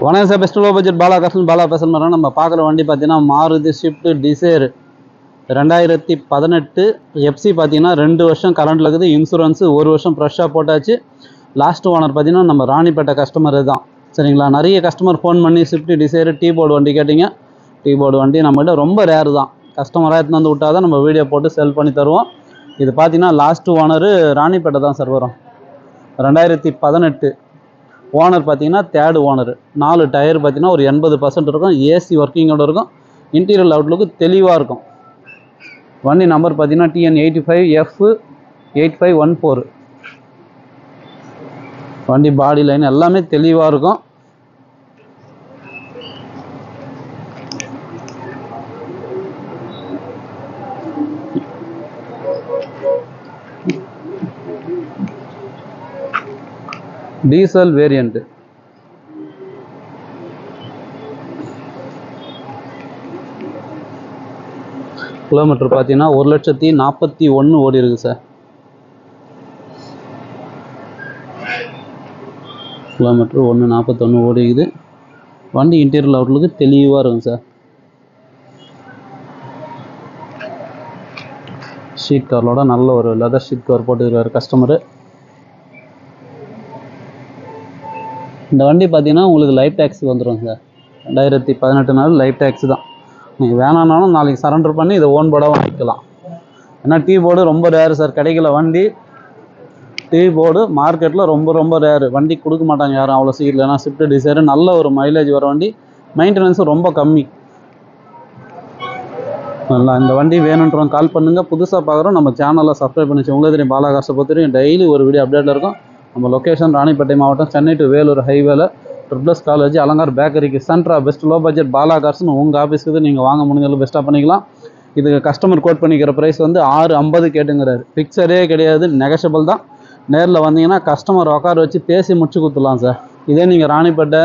வணக்கம் sir, best low budget Bala பேசுகிறோம். நம்ம பார்க்குற வண்டி பார்த்தீங்கன்னா மாருதி ஸ்விஃப்ட் டிசைர் 2018 எஃப்சி. பார்த்தீங்கன்னா 2 வருஷம் கரண்டில் இருக்குது. இன்சூரன்ஸு 1 வருஷம் ஃப்ரெஷ்ஷாக போட்டாச்சு. லாஸ்ட் ஓனர் பார்த்தீங்கன்னா நம்ம ராணிப்பேட்டை கஸ்டமர் தான், சரிங்களா. நிறைய கஸ்டமர் ஃபோன் பண்ணி ஸ்விஃப்ட் டிசைர் டீ போர்டு வண்டி கேட்டிங்க. டீ போர்டு வண்டி நம்மகிட்ட ரொம்ப ரேரு தான். கஸ்டமராக எடுத்துன்னு வந்து விட்டால் தான் நம்ம வீடியோ போட்டு செல் பண்ணி தருவோம். இது பார்த்தீங்கன்னா லாஸ்ட் ஓனரு ராணிப்பேட்டை தான் சார் வரும். 2018 ஓனர் பார்த்தீங்கன்னா தேர்டு ஓனர். 4 டயர் பார்த்தீங்கன்னா ஒரு 80% இருக்கும். ஏசி ஒர்க்கிங்கோடு இருக்கும். இன்டீரியர் அவுட்லுக்கு தெளிவாக இருக்கும். வண்டி நம்பர் பார்த்தீங்கன்னா TN 85F8514. வண்டி பாடி லைன் எல்லாமே தெளிவாக இருக்கும். Diesel variant. கிலோமீட்டர் பார்த்தீங்கன்னா 1,41,000 ஓடி இருக்கு சார். கிலோமீட்டர் 1,41 ஓடி இருக்குது. வண்டி இன்டீரியர் அவுட்லுக்கு தெளிவாக இருக்கும் சார். ஷீட் கவரோட நல்ல ஒரு லெதர் ஷீட் கவர் போட்டுருக்காரு கஸ்டமரு. இந்த வண்டி பார்த்தீங்கன்னா உங்களுக்கு லைஃப் டேக்ஸ் வந்துடும் சார். 2018 நாள் லைஃப் டேக்ஸ் தான். நீங்கள் வேணான்னாலும் நாளைக்கு சரண்டர் பண்ணி இதை ஓன் போர்டாக வாங்கிக்கலாம். ஏன்னா டீ போர்டு ரொம்ப ரேரு சார், கிடைக்கல வண்டி. டீ போர்டு மார்க்கெட்டில் ரொம்ப ரேரு. வண்டி கொடுக்க மாட்டாங்க யாரும் அவ்வளோ சீக்கிரம். ஏன்னா ஸ்விஃப்ட் டிசைர் நல்ல ஒரு மைலேஜ் வர வண்டி, மெயின்டெனன்ஸும் ரொம்ப கம்மி. நல்லா இந்த வண்டி வேணுன்றவங்க கால் பண்ணுங்கள். புதுசாக பார்க்குறோம், நம்ம சேனலில் சப்ஸ்கிரைப் பண்ணிச்சு. உங்களுக்கு தெரியும் பாலா காசை பொறுத்த வரைக்கும் டெய்லி ஒரு வீடியோ அப்டேட்டில் இருக்கும். நம்ம லொக்கேஷன் ராணிப்பேட்டை மாவட்டம், சென்னை டு வேலூர் ஹைவேல ட்ரிபிள்எஸ் காலேஜ் அலங்கார் பேக்கரிக்கு சென்ட்ரா. பெஸ்ட் லோ பட்ஜெட் பாலா கார்ஸ்னு உங்கள் ஆஃபீஸுக்கு நீங்கள் வாங்க முடிஞ்சாலும் பெஸ்ட்டாக பண்ணிக்கலாம். இதுக்கு கஸ்டமர் கோட் பண்ணிக்கிற ப்ரைஸ் வந்து 650 கேட்டுங்கிறாரு. ஃபிக்ஸரே கிடையாது, நெகஷபிள் தான். நேரில் வந்தீங்கன்னா கஸ்டமர் உட்கார வச்சு பேசி முடிச்சு கொடுத்துடலாம் சார். இதே நீங்கள் ராணிப்பேட்டை,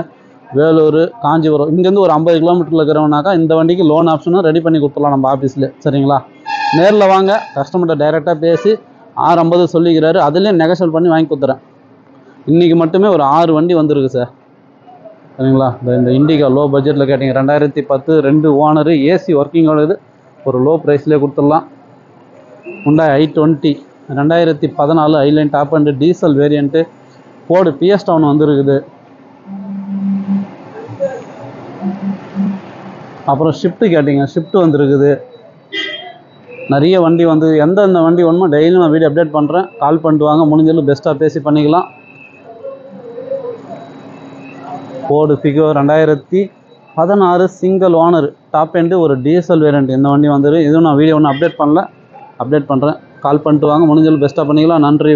வேலூர், காஞ்சிபுரம் இங்கேருந்து ஒரு 50 கிலோமீட்டரில் இருக்கிறவனாக்கா இந்த வண்டிக்கு லோன் ஆப்ஷனும் ரெடி பண்ணி கொடுத்துடலாம் நம்ம ஆஃபீஸில், சரிங்களா. நேரில் வாங்க, கஸ்டமர்கிட்ட டைரெக்டாக பேசி 650 சொல்லிக்கிறாரு. அதுலேயும் நெகஷபிள் பண்ணி வாங்கி கொடுத்துறேன். இன்றைக்கி மட்டுமே ஒரு 6 வண்டி வந்துருக்கு சார், சரிங்களா. இந்த இண்டிகா லோ பட்ஜெட்டில் கேட்டிங்க. 2010 2 ஓனரு, ஏசி ஒர்க்கிங்கோட இது ஒரு லோ ப்ரைஸ்லேயே கொடுத்துடலாம். Hyundai i20 2014 ஐலைன் top and diesel variant. Ford BS down வந்துருக்குது. அப்புறம் ஷிஃப்ட்டு கேட்டிங்க, ஷிஃப்ட்டு வந்துருக்குது. நிறைய வண்டி வந்து எந்தெந்த வண்டி வேணுமோ டெய்லியும் நான் வீடியோ அப்டேட் பண்ணுறேன். கால் பண்ணிட்டு வாங்க, முடிஞ்சாலும் பெஸ்ட்டாக பேசி பண்ணிக்கலாம். Ford Figo 2016 single owner top end ஒரு டீசல் வேரியண்ட். இந்த வண்டி வந்துரு. இதுவும் நான் வீடியோ ஒன்றும் அப்டேட் பண்ணல, அப்டேட் பண்ணுறேன். கால் பண்ணிட்டு வாங்க, முடிஞ்சாலும் பெஸ்ட்டாக பண்ணிக்கலாம். நன்றி.